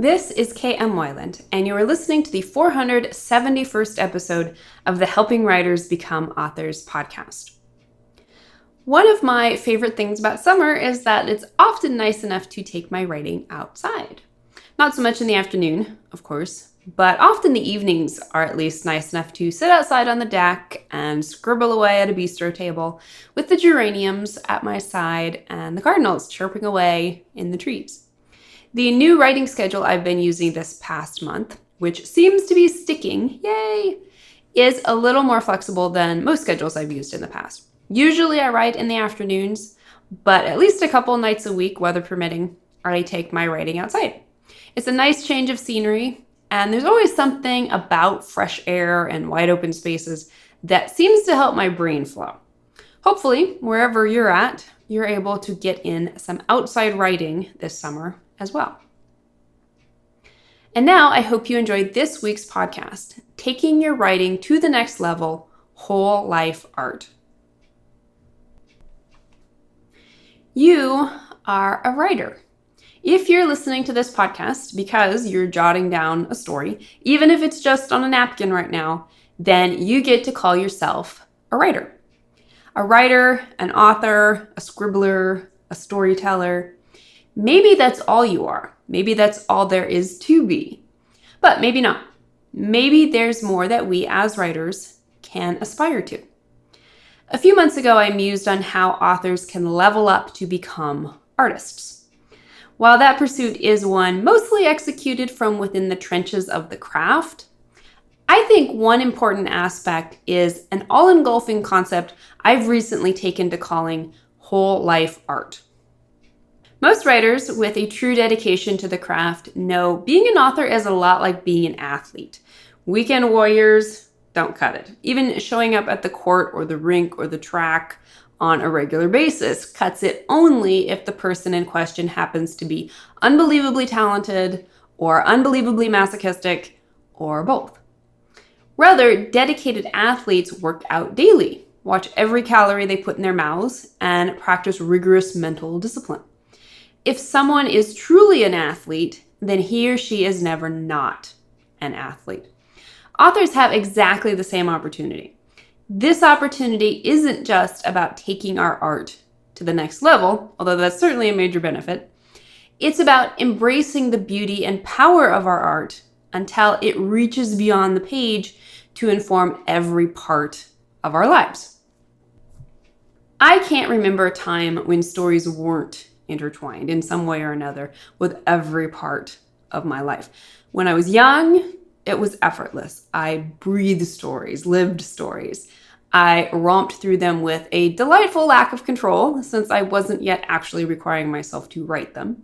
This is K.M. Moyland, and you are listening to the 471st episode of the Helping Writers Become Authors podcast. One of my favorite things about summer is that it's often nice enough to take my writing outside. Not so much in the afternoon, of course, but often the evenings are at least nice enough to sit outside on the deck and scribble away at a bistro table with the geraniums at my side and the cardinals chirping away in the trees. The new writing schedule I've been using this past month, which seems to be sticking, yay, is a little more flexible than most schedules I've used in the past. Usually I write in the afternoons, but at least a couple nights a week, weather permitting, I take my writing outside. It's a nice change of scenery, and there's always something about fresh air and wide open spaces that seems to help my brain flow. Hopefully, wherever you're at, you're able to get in some outside writing this summer as well. And now I hope you enjoyed this week's podcast, Taking Your Writing to the Next Level, Whole Life Art. You are a writer. If you're listening to this podcast because you're jotting down a story, even if it's just on a napkin right now, then you get to call yourself a writer. A writer, an author, a scribbler, a storyteller. Maybe that's all you are. Maybe that's all there is to be. But maybe not. Maybe there's more that we as writers can aspire to. A few months ago, I mused on how authors can level up to become artists. While that pursuit is one mostly executed from within the trenches of the craft, I think one important aspect is an all-engulfing concept I've recently taken to calling whole life art. Most writers with a true dedication to the craft know being an author is a lot like being an athlete. Weekend warriors don't cut it. Even showing up at the court or the rink or the track on a regular basis cuts it only if the person in question happens to be unbelievably talented or unbelievably masochistic or both. Rather, dedicated athletes work out daily, watch every calorie they put in their mouths, and practice rigorous mental discipline. If someone is truly an athlete, then he or she is never not an athlete. Authors have exactly the same opportunity. This opportunity isn't just about taking our art to the next level, although that's certainly a major benefit. It's about embracing the beauty and power of our art until it reaches beyond the page to inform every part of our lives. I can't remember a time when stories weren't intertwined in some way or another with every part of my life. When I was young, it was effortless. I breathed stories, lived stories. I romped through them with a delightful lack of control since I wasn't yet actually requiring myself to write them.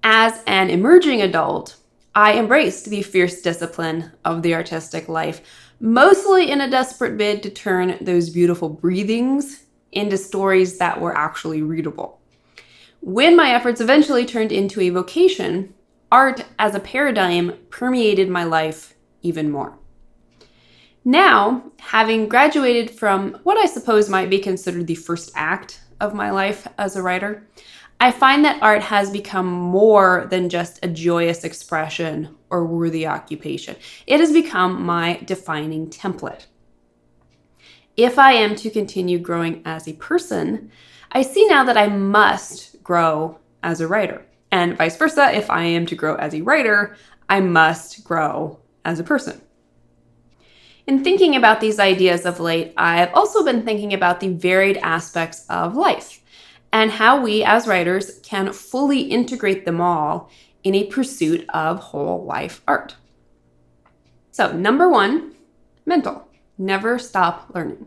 As an emerging adult, I embraced the fierce discipline of the artistic life, mostly in a desperate bid to turn those beautiful breathings into stories that were actually readable. When my efforts eventually turned into a vocation, art as a paradigm permeated my life even more. Now, having graduated from what I suppose might be considered the first act of my life as a writer, I find that art has become more than just a joyous expression or worthy occupation. It has become my defining template. If I am to continue growing as a person, I see now that I must grow as a writer. And vice versa, if I am to grow as a writer, I must grow as a person. In thinking about these ideas of late, I've also been thinking about the varied aspects of life and how we as writers can fully integrate them all in a pursuit of whole life art. So, number one, mental. Never stop learning.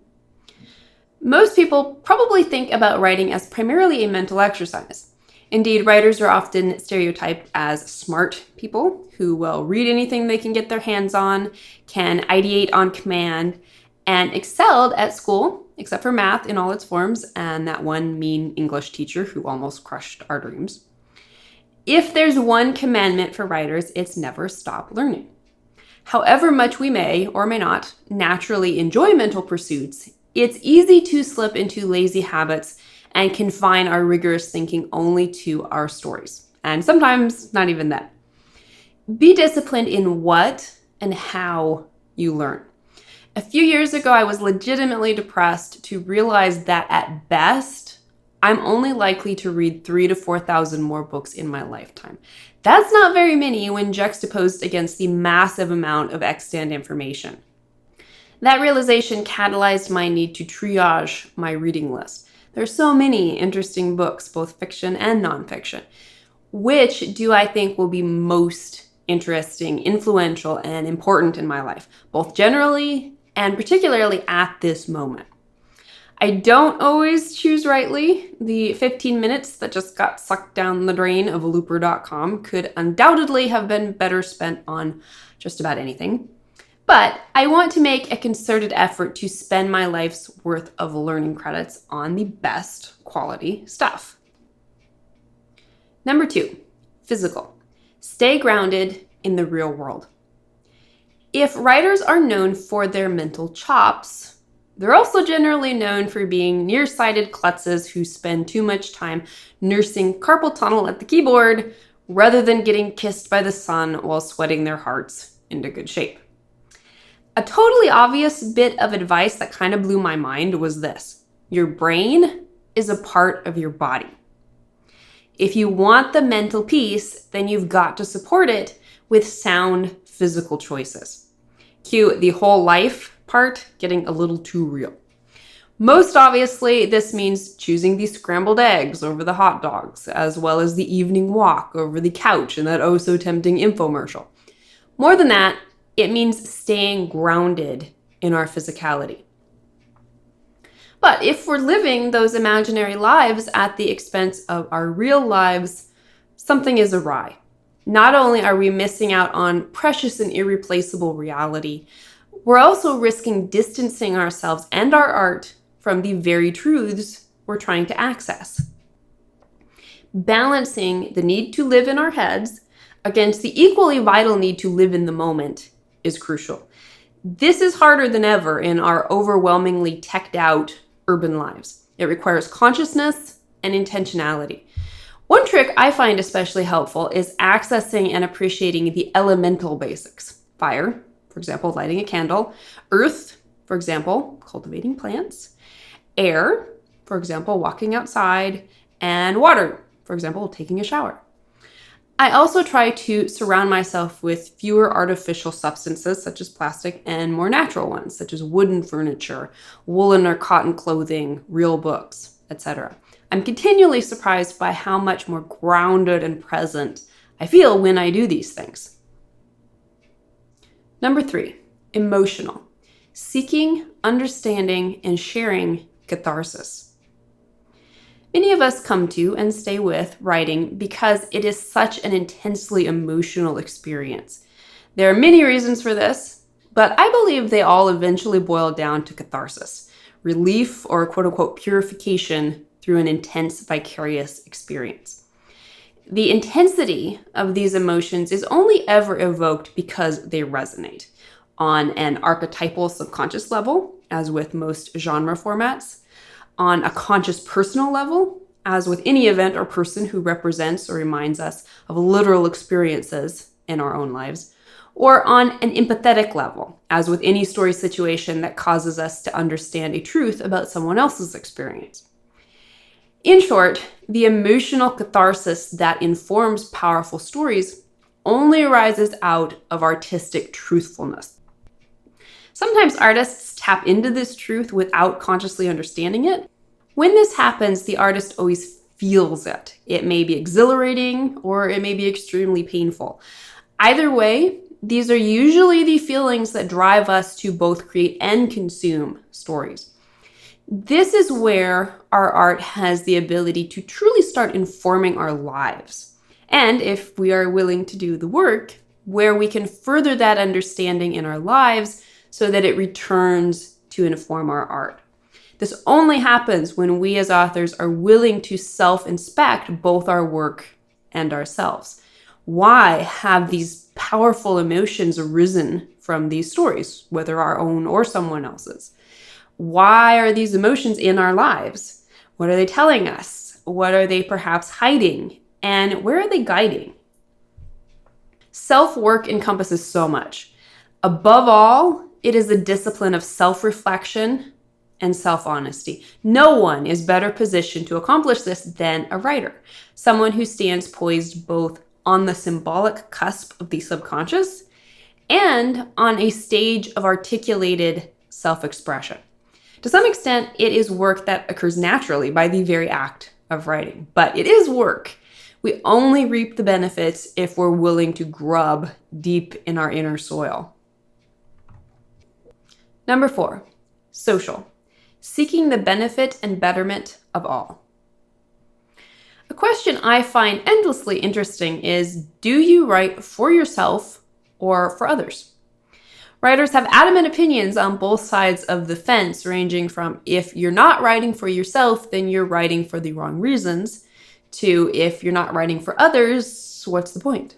Most people probably think about writing as primarily a mental exercise. Indeed, writers are often stereotyped as smart people who will read anything they can get their hands on, can ideate on command, and excelled at school, except for math in all its forms and that one mean English teacher who almost crushed our dreams. If there's one commandment for writers, it's never stop learning. However much we may or may not naturally enjoy mental pursuits, it's easy to slip into lazy habits and confine our rigorous thinking only to our stories. And sometimes not even that. Be disciplined in what and how you learn. A few years ago, I was legitimately depressed to realize that at best, I'm only likely to read 3,000 to 4,000 more books in my lifetime. That's not very many when juxtaposed against the massive amount of extant information. That realization catalyzed my need to triage my reading list. There are so many interesting books, both fiction and nonfiction. Which do I think will be most interesting, influential, and important in my life, both generally and particularly at this moment? I don't always choose rightly. The 15 minutes that just got sucked down the drain of looper.com could undoubtedly have been better spent on just about anything. But I want to make a concerted effort to spend my life's worth of learning credits on the best quality stuff. Number 2, physical. Stay grounded in the real world. If writers are known for their mental chops, they're also generally known for being nearsighted klutzes who spend too much time nursing carpal tunnel at the keyboard rather than getting kissed by the sun while sweating their hearts into good shape. A totally obvious bit of advice that kind of blew my mind was this: your brain is a part of your body. If you want the mental peace, then you've got to support it with sound physical choices. Cue the whole life part getting a little too real. Most obviously, this means choosing the scrambled eggs over the hot dogs, as well as the evening walk over the couch in that oh so tempting infomercial. More than that, it means staying grounded in our physicality. But if we're living those imaginary lives at the expense of our real lives, something is awry. Not only are we missing out on precious and irreplaceable reality, we're also risking distancing ourselves and our art from the very truths we're trying to access. Balancing the need to live in our heads against the equally vital need to live in the moment is crucial. This is harder than ever in our overwhelmingly teched out urban lives. It requires consciousness and intentionality. One trick I find especially helpful is accessing and appreciating the elemental basics. Fire, for example, lighting a candle. Earth, for example, cultivating plants. Air, for example, walking outside. And water, for example, taking a shower. I also try to surround myself with fewer artificial substances such as plastic and more natural ones such as wooden furniture, woolen or cotton clothing, real books, etc. I'm continually surprised by how much more grounded and present I feel when I do these things. Number 3, emotional. Seeking, understanding, and sharing catharsis. Many of us come to and stay with writing because it is such an intensely emotional experience. There are many reasons for this, but I believe they all eventually boil down to catharsis, relief or quote-unquote purification through an intense vicarious experience. The intensity of these emotions is only ever evoked because they resonate on an archetypal subconscious level, as with most genre formats, on a conscious personal level, as with any event or person who represents or reminds us of literal experiences in our own lives, or on an empathetic level, as with any story situation that causes us to understand a truth about someone else's experience. In short, the emotional catharsis that informs powerful stories only arises out of artistic truthfulness. Sometimes artists tap into this truth without consciously understanding it. When this happens, the artist always feels it. It may be exhilarating or it may be extremely painful. Either way, these are usually the feelings that drive us to both create and consume stories. This is where our art has the ability to truly start informing our lives. And if we are willing to do the work, where we can further that understanding in our lives so that it returns to inform our art. This only happens when we as authors are willing to self-inspect both our work and ourselves. Why have these powerful emotions arisen from these stories, whether our own or someone else's? Why are these emotions in our lives? What are they telling us? What are they perhaps hiding? And where are they guiding? Self-work encompasses so much. Above all, it is a discipline of self-reflection and self-honesty. No one is better positioned to accomplish this than a writer, someone who stands poised both on the symbolic cusp of the subconscious and on a stage of articulated self-expression. To some extent, it is work that occurs naturally by the very act of writing, but it is work. We only reap the benefits if we're willing to grub deep in our inner soil. Number 4, social. Seeking the benefit and betterment of all. A question I find endlessly interesting is, do you write for yourself or for others? Writers have adamant opinions on both sides of the fence, ranging from if you're not writing for yourself, then you're writing for the wrong reasons, to if you're not writing for others, what's the point?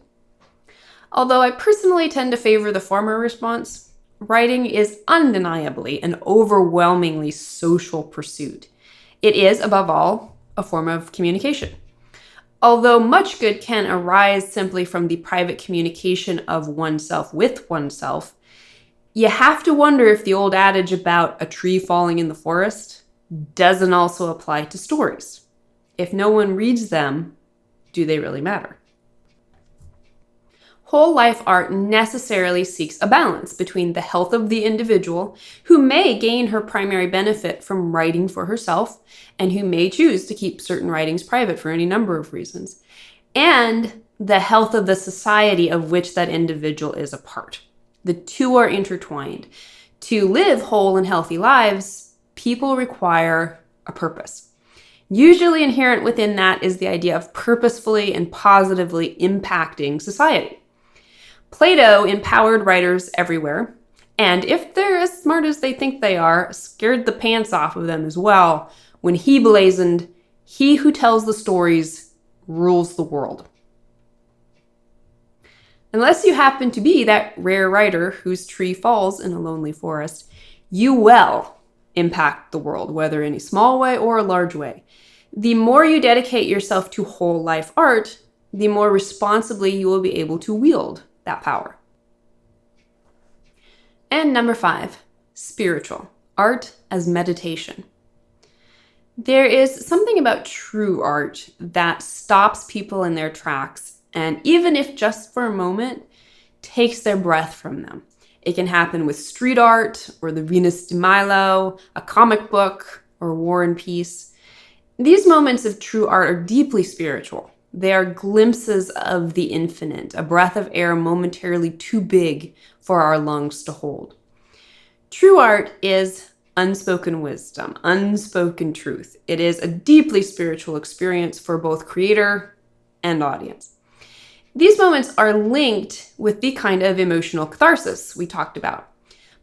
Although I personally tend to favor the former response, writing is undeniably an overwhelmingly social pursuit. It is, above all, a form of communication. Although much good can arise simply from the private communication of oneself with oneself, you have to wonder if the old adage about a tree falling in the forest doesn't also apply to stories. If no one reads them, do they really matter? Whole life art necessarily seeks a balance between the health of the individual, who may gain her primary benefit from writing for herself, and who may choose to keep certain writings private for any number of reasons, and the health of the society of which that individual is a part. The two are intertwined. To live whole and healthy lives, people require a purpose. Usually inherent within that is the idea of purposefully and positively impacting society. Plato empowered writers everywhere, and if they're as smart as they think they are, scared the pants off of them as well when he blazoned, "He who tells the stories rules the world." Unless you happen to be that rare writer whose tree falls in a lonely forest, you will impact the world, whether in a small way or a large way. The more you dedicate yourself to whole life art, the more responsibly you will be able to wield that power. And number 5, spiritual. Art as meditation. There is something about true art that stops people in their tracks, and even if just for a moment, takes their breath from them. It can happen with street art, or the Venus de Milo, a comic book, or War and Peace. These moments of true art are deeply spiritual. They are glimpses of the infinite, a breath of air momentarily too big for our lungs to hold. True art is unspoken wisdom, unspoken truth. It is a deeply spiritual experience for both creator and audience. These moments are linked with the kind of emotional catharsis we talked about.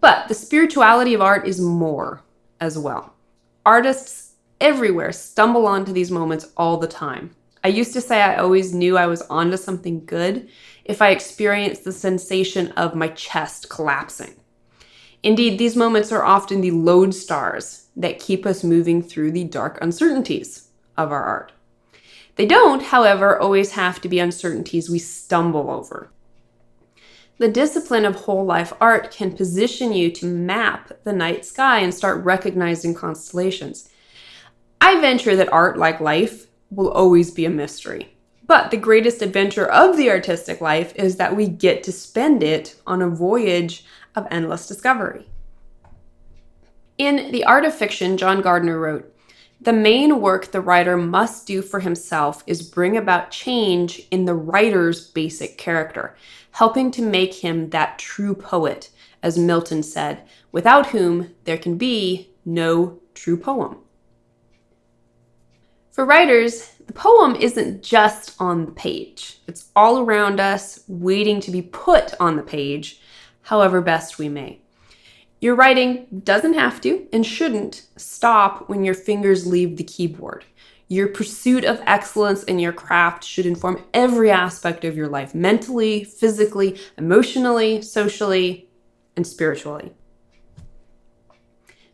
But the spirituality of art is more as well. Artists everywhere stumble onto these moments all the time. I used to say I always knew I was onto something good if I experienced the sensation of my chest collapsing. Indeed, these moments are often the lodestars that keep us moving through the dark uncertainties of our art. They don't, however, always have to be uncertainties we stumble over. The discipline of whole life art can position you to map the night sky and start recognizing constellations. I venture that art, like life, will always be a mystery. But the greatest adventure of the artistic life is that we get to spend it on a voyage of endless discovery. In The Art of Fiction, John Gardner wrote, "The main work the writer must do for himself is bring about change in the writer's basic character, helping to make him that true poet, as Milton said, without whom there can be no true poem." For writers, the poem isn't just on the page. It's all around us, waiting to be put on the page, however best we may. Your writing doesn't have to and shouldn't stop when your fingers leave the keyboard. Your pursuit of excellence in your craft should inform every aspect of your life, mentally, physically, emotionally, socially, and spiritually.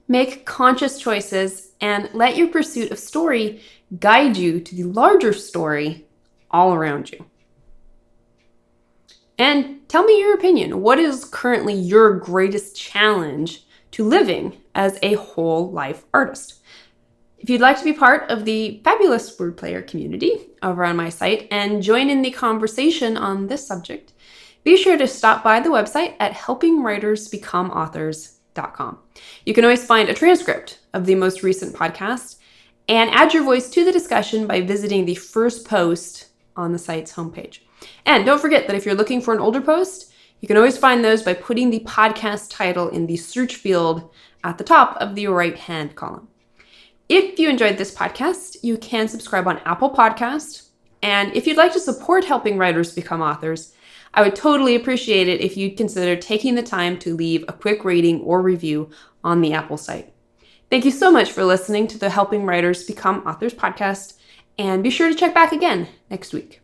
Make conscious choices and let your pursuit of story guide you to the larger story all around you. And tell me your opinion. What is currently your greatest challenge to living as a whole life artist? If you'd like to be part of the fabulous word player community over on my site and join in the conversation on this subject, be sure to stop by the website at helpingwritersbecomeauthors.com. You can always find a transcript of the most recent podcast and add your voice to the discussion by visiting the first post on the site's homepage. And don't forget that if you're looking for an older post, you can always find those by putting the podcast title in the search field at the top of the right-hand column. If you enjoyed this podcast, you can subscribe on Apple Podcasts. And if you'd like to support helping writers become authors, I would totally appreciate it if you'd consider taking the time to leave a quick rating or review on the Apple site. Thank you so much for listening to the Helping Writers Become Authors podcast, and be sure to check back again next week.